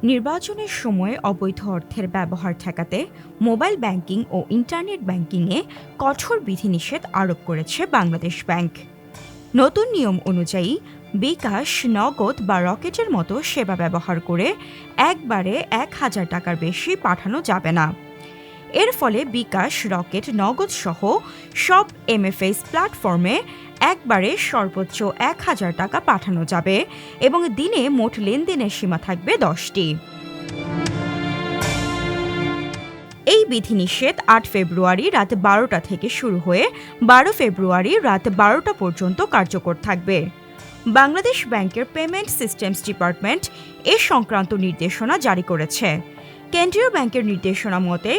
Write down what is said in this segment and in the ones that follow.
নির্বাচনের সময় অবৈধ অর্থের ব্যবহার ঠেকাতে মোবাইল ব্যাংকিং ও ইন্টারনেট ব্যাংকিংয়ে কঠোর বিধিনিষেধ আরোপ করেছে বাংলাদেশ ব্যাংক। নতুন নিয়ম অনুযায়ী বিকাশ, নগদ বা রকেটের মতো সেবা ব্যবহার করে একবারে ১,০০০ টাকার বেশি পাঠানো যাবে না। এর ফলে বিকাশ, রকেট, নগদ সহ সব এমএফএস প্ল্যাটফর্মে একবারে সর্বোচ্চ ১,০০০ টাকা পাঠানো যাবে এবং দিনে মোট লেনদেনের সীমা থাকবে ১০টি। এই বিধিনিষেধ ৮ ফেব্রুয়ারি রাত ১২টা থেকে শুরু হয়ে ১২ ফেব্রুয়ারি রাত ১২টা পর্যন্ত কার্যকর থাকবে। বাংলাদেশ ব্যাংকের পেমেন্ট সিস্টেমস ডিপার্টমেন্ট এ সংক্রান্ত নির্দেশনা জারি করেছে। কেন্দ্রীয় ব্যাংকের নির্দেশনা মতে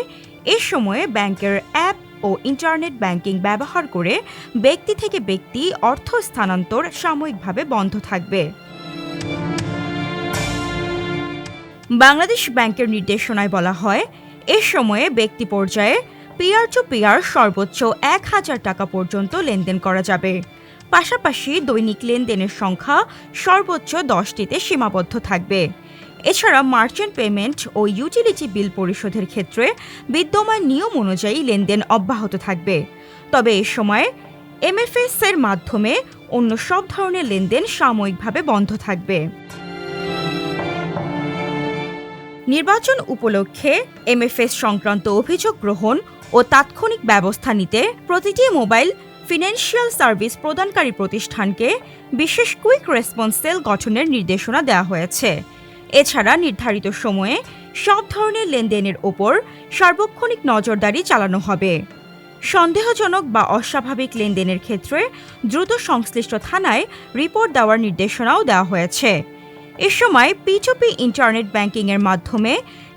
এ সময়ে ব্যাংকের অ্যাপ ও ইন্টারনেট ব্যাংকিং ব্যবহার করে ব্যক্তি থেকে ব্যক্তি অর্থ স্থানান্তর সাময়িকভাবে বন্ধ থাকবে। বাংলাদেশ ব্যাংকের নির্দেশনায় বলা হয়, এ সময়ে ব্যক্তি পর্যায়ে পিয়ার টু পিয়ার সর্বোচ্চ ১,০০০ টাকা পর্যন্ত লেনদেন করা যাবে। পাশাপাশি দৈনিক লেনদেনের সংখ্যা সর্বোচ্চ ১০টিতে সীমাবদ্ধ থাকবে। এছাড়া মার্চেন্ট পেমেন্ট ও ইউটিলিটি বিল পরিশোধের ক্ষেত্রে বিদ্যমান নিয়ম অনুযায়ী লেনদেন অব্যাহত থাকবে। তবে এ সময় এমএফএস এর মাধ্যমে অন্য সব ধরনের লেনদেন সাময়িকভাবে বন্ধ থাকবে। নির্বাচন উপলক্ষে এমএফএস সংক্রান্ত অভিযোগ গ্রহণ ও তাৎক্ষণিক ব্যবস্থা নিতে প্রতিটি মোবাইল ফিন্যান্সিয়াল সার্ভিস প্রদানকারী প্রতিষ্ঠানকে বিশেষ কুইক রেসপন্স সেল গঠনের নির্দেশনা দেওয়া হয়েছে। এছাড়া নির্ধারিত সময়ে সব ধরনের লেনদেনের ওপর সার্বক্ষণিক নজরদারি চালানো হবে। সন্দেহজনক বা অস্বাভাবিক লেনদেনের ক্ষেত্রে দ্রুত সংশ্লিষ্ট থানায় রিপোর্ট দেওয়ার নির্দেশনাও দেওয়া হয়েছে। এ সময় P2P ইন্টারনেট ব্যাংকিংয়ের মাধ্যমে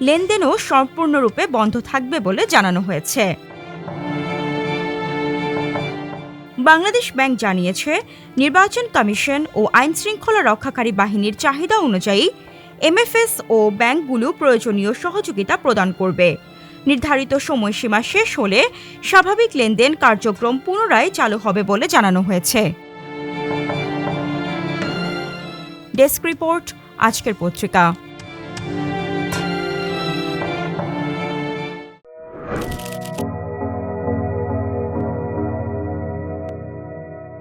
লেনদেনও সম্পূর্ণরূপে বন্ধ থাকবে বলে জানানো হয়েছে। বাংলাদেশ ব্যাংক জানিয়েছে, নির্বাচন কমিশন ও আইনশৃঙ্খলা রক্ষাকারী বাহিনীর চাহিদা অনুযায়ী এমএফএস ও ব্যাংকগুলো প্রয়োজনীয় সহযোগিতা প্রদান করবে। নির্ধারিত সময়সীমা শেষ হলে স্বাভাবিক লেনদেন কার্যক্রম পুনরায় চালু হবে বলে জানানো হয়েছে। ডেস্ক রিপোর্ট, আজকের পত্রিকা।